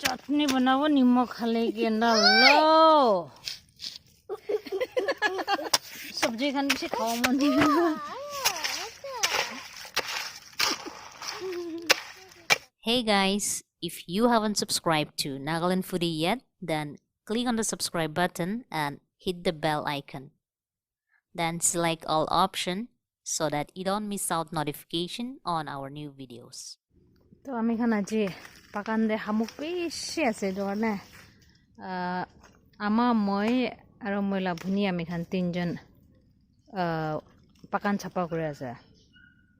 Chutney banavo nimok khale ki andalo. Sabji khan bishi khawa mon di. Hey guys, if you haven't subscribed to Nagaland Foodie yet, then click on the subscribe button and hit the bell icon. Then select all option so that you don't miss out notification on our new videos. To ami khan aji pakan de hamuk bishi ase dorne. Ama moi aro moila bhuni ami khan tinjon pakan chapa kore ase.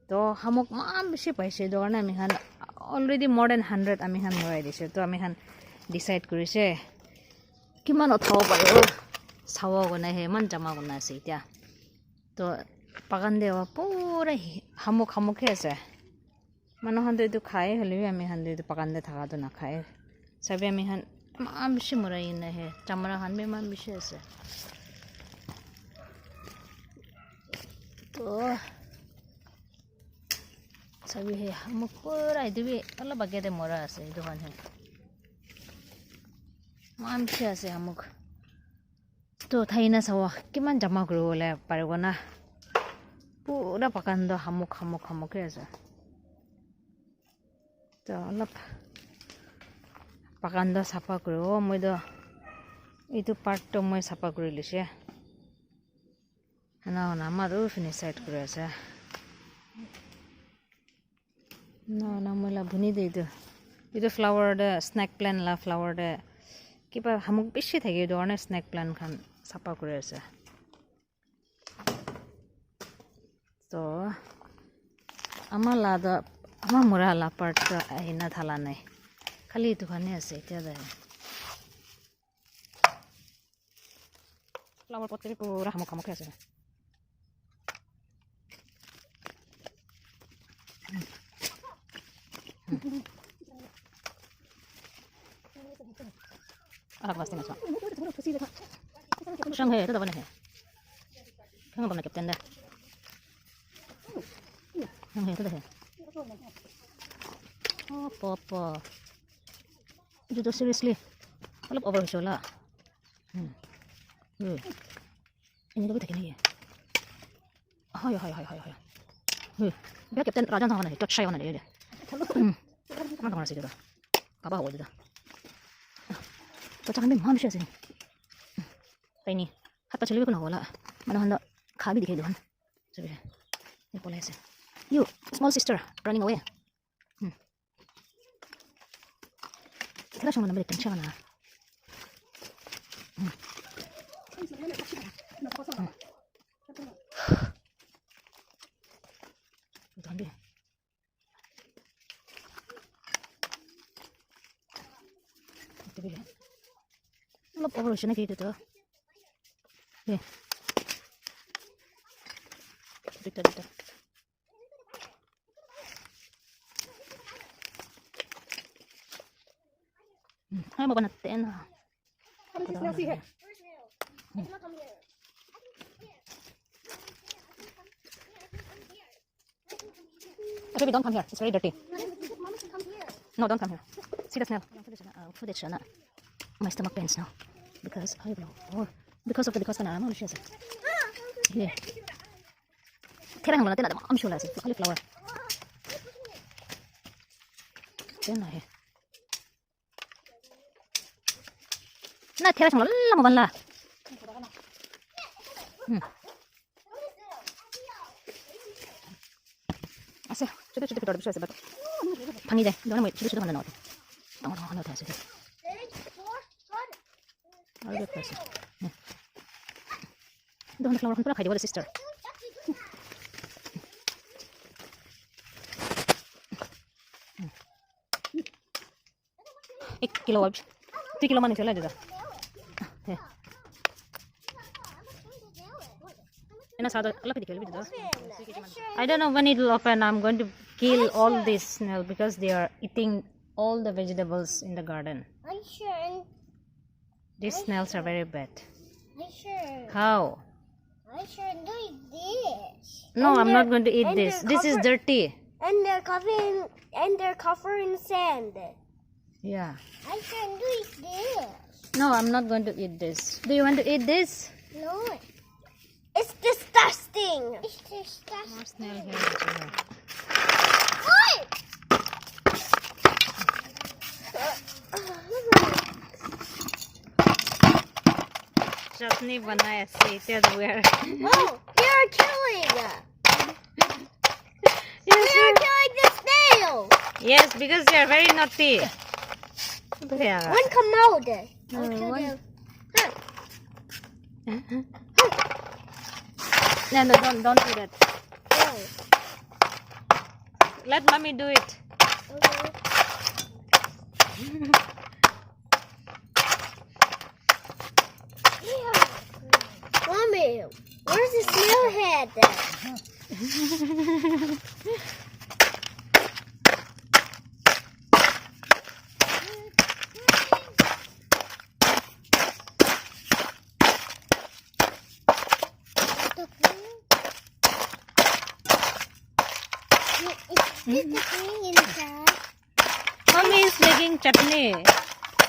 To hamuk man bishi paise dorne ami khan already more than 100 ami khan morai dise. To ami khan decide korise kiman uthao paribo sawa gona he man jama gona ase tia. To pakan de pura hamuk he ase. Mano han de khai hale ami han de pakan de thaga to na khai. Sabe ami han man bishi morai na he. Chamara han me man bishi ase. To sabi he hamuk pura idu alla bagede mora ase idu han he. Man bishi ase hamuk. To thaina sawa kiman jama kuro le paribo na. Pura pakan do hamuk he ase. To alap pakan do sapa kuro moi do itu part to moi sapa kuri lise. Na maru finish side kuri ase. Na moila bhuni de itu flower de snack plant la flower de kiba hamuk bishi thake dorne snack plant khan sapa kuri ase. So amala da ama mura la part aina thala nai khali itu khane ase tia da flower pot te pura hamuk ase. Pasti masuk. Sang he, itu apa nih? Kamu pernah kapten dah? Sang he, itu dah. Apa? Itu tuh seriously, kalau over shola. Ini lebih teknik ya. Hai. Biar kapten Rajan sama nih, touch saya mana dia? Mana sih itu? Apa awal itu? तो चाकन में मां Bysshe से तैनी हाथ चले भी होला मानो हंदा खा भी दिखाई दोन सभी ये पोला ऐसे you small sister running away तेरा शोना नंबर टेंशन ना तो भी Lop over siya nakita to. Okay. Dito. Ay, mabanatin na. How does Snail see her? Where's Snail? I cannot come here. Baby, don't come here. It's very dirty. Mama can come here. No, don't come here. See the snail. Footage na. My stomach pains now because I don't know. Because of the because kana mo siya sa. Yeah. Kaya hanggang natin na am sure sa cauliflower. Yan na he. Na tira siyang lala mo banla. Ase, chuta pitor bisya sa bato. Pangi de, doon mo chuta handa natin. Ano tayo sa. I'll get this. Doon na flower kung pala kayo wala sister. 1 kilo अब 3 kilo माने चला जाता है ना सादा अलग दिखेल भी I don't know when it will open. I'm going to kill all these snails because they are eating all the vegetables in the garden. I'm sure. These snails are very bad. I'm sure. How? I'm sure doing this. No, And I'm not going to eat and this. they're This is dirty. And they're covering sand. Yeah. I can do this. No, I'm not going to eat this. Do you want to eat this? No. It's disgusting. It's disgusting. More snail here. What? Chutney banaya seated where? Oh, you're killing. Yes, You're killing the snail. yes, because they are very naughty. Yeah. One commode. one. Huh. No, no, don't do that. Oh, Let mommy do it. okay. Mommy, where's the snail head? Mommy is making chutney.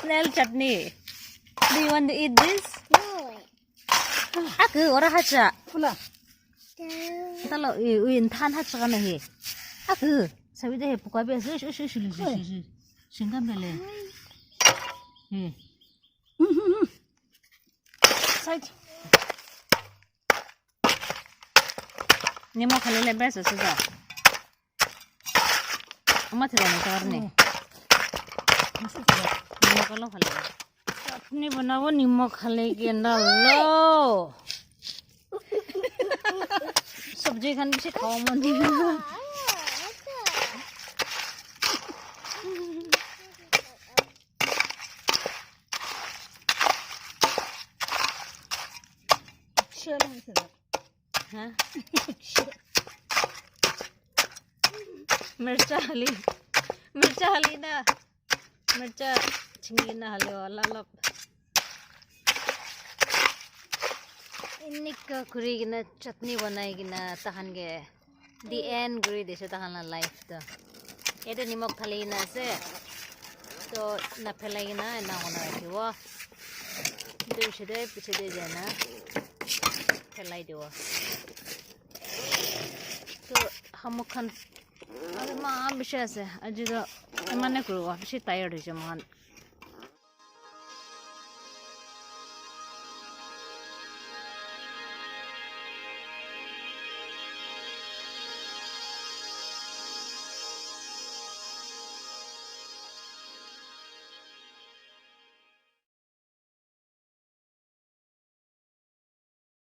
Snail chutney. Do you want to eat this? Aku orang haja. Pula. Kalau uin tan haja kan he. Aku. Sabi deh buka biasa. Singkam beli. Side. Ni mau kali lebar sudah. Amat tidak nak kawar ni. Ni mau kalau kali. Chutney बनाओ नीमक खाले के ना लो सब्जी खाने से खाओ मन हाँ मिर्चा हली ना मिर्चा छिंगी ना हले वाला लब इन्निका कुरी किना चटनी बनाई किना तहन के the end कुरी देशे तहन ला लाइफ तो ये तो निमक थाली ना से तो ना फैलाई किना ना होना रखी वो पीछे दे जाना फैलाई दो तो हम खन अरे माँ विशेष है अजी तो मैंने करूँगा विशेष टायर्ड है जमान